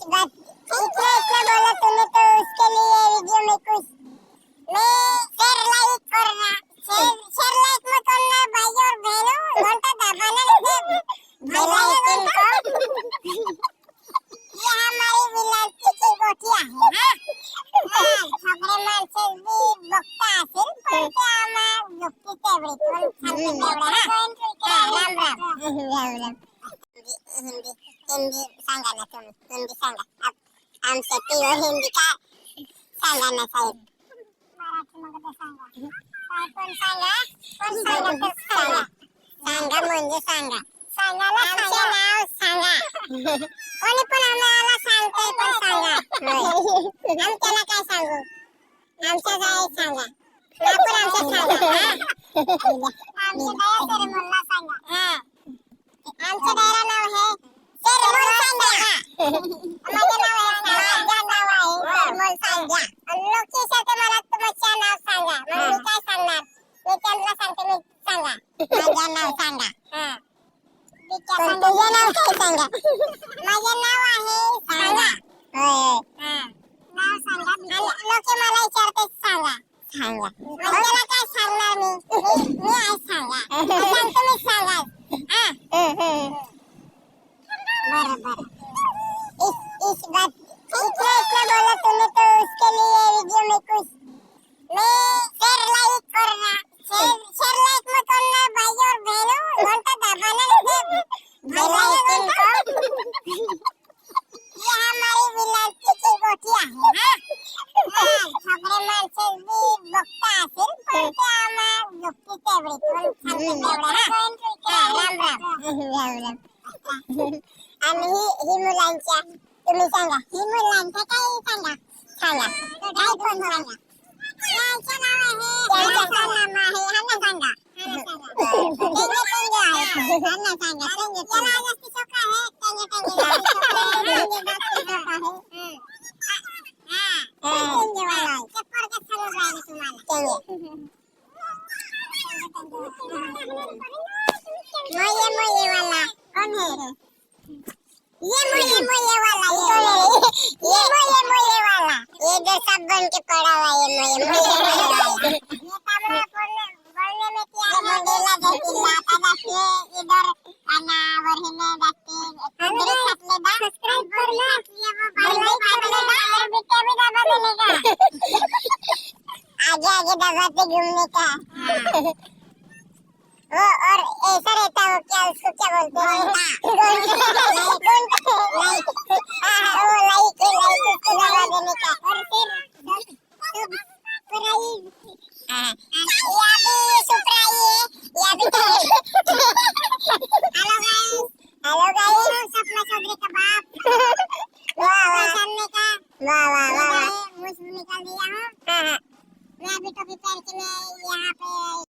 बात इतना इतना बोला तूने तो उसके लिए वीडियो में कुछ मैं शेयर लाइक करना शेयर लाइक मत करना भाई और बहनों घंटा दबाना नहीं भाई को ये हमारी विलायती की गोटियां है छोकरे माणसे बी बघता असेल पण ते आम्हा गोष्टी तेवढे पण सांगते तेवढे राम राम हिंदी हिंदी सांगा ना तुम्ही हिंदी सांगा आमच्या टीव्ही हिंदी का सांगा ना साहेब मराठी मध्ये सांगा काय पण सांगा पण सांगा सांगा सांगा म्हणजे सांगा सांगायला आमचे नाव सांगा कोणी पण आम्हाला सांगते पण सांगा आमच्याला काय सांगू आमच्या जाय सांगा आपण आमच्या सांगा आमच्या दया सर मला सांगा आमचं डायरा नाव आहे सरमोल सांगा माझं नाव आहे सरमोल सांगा लोकेशन ते मला तुमचं नाव सांगा मग मी काय सांगणार मी त्यांना सांगते मी सांगा माझं नाव सांगा पण तुझं नाव काय सांगा माझं नाव आहे सांगा नाव सांगा लोक मला विचारते सांगा सांगा त्याला काय सांगणार मी आज सांगा सांगतो मी सांगा बराबर इस बात इतना इतना बोला तूने तो उसके लिए वीडियो में कुछ मैं शेयर लाइक करना शेयर लाइक मत करना भाई और बहनों घंटा दबाना नहीं भाई को ये हमारी विलायती की गोटियां है छोकरे माणसे बी बघता असेल पण ते आम्हा गोष्टी तेवढे पण सांगते तेवढे राम राम आणि ही मुलांच्या तुम्ही सांगा ही मुलांच्या काय सांगा सांगा काय पण सांगा याचं नाव आहे त्याचं नाव आहे ह्यांना सांगा ह्यांना सांगा त्याला जास्ती शोक आहे मोये वाला कौन है ये मोये वाला ये मोये वाला ये जो सब बन के पड़ा हुआ ये मोये वाला ये तबला बोलने में क्या मंडेला जैसी लाता जाते इधर अनावर हिने जाते इधर छतले दा सब्सक्राइब करना ये वो भाई और बेटे भी दबा देने का आगे आगे दबाते घूमने का वो और ऐसा रहता है क्या उसको क्या बोलते हैं लाइक उसको दबा देने का और फिर हेलो गाइस सपना चौधरी का बाप वाह वाह सामने का वाह वाह वाह मुझ निकाल दिया हूँ मैं अभी टोपी पहन के मैं यहाँ पे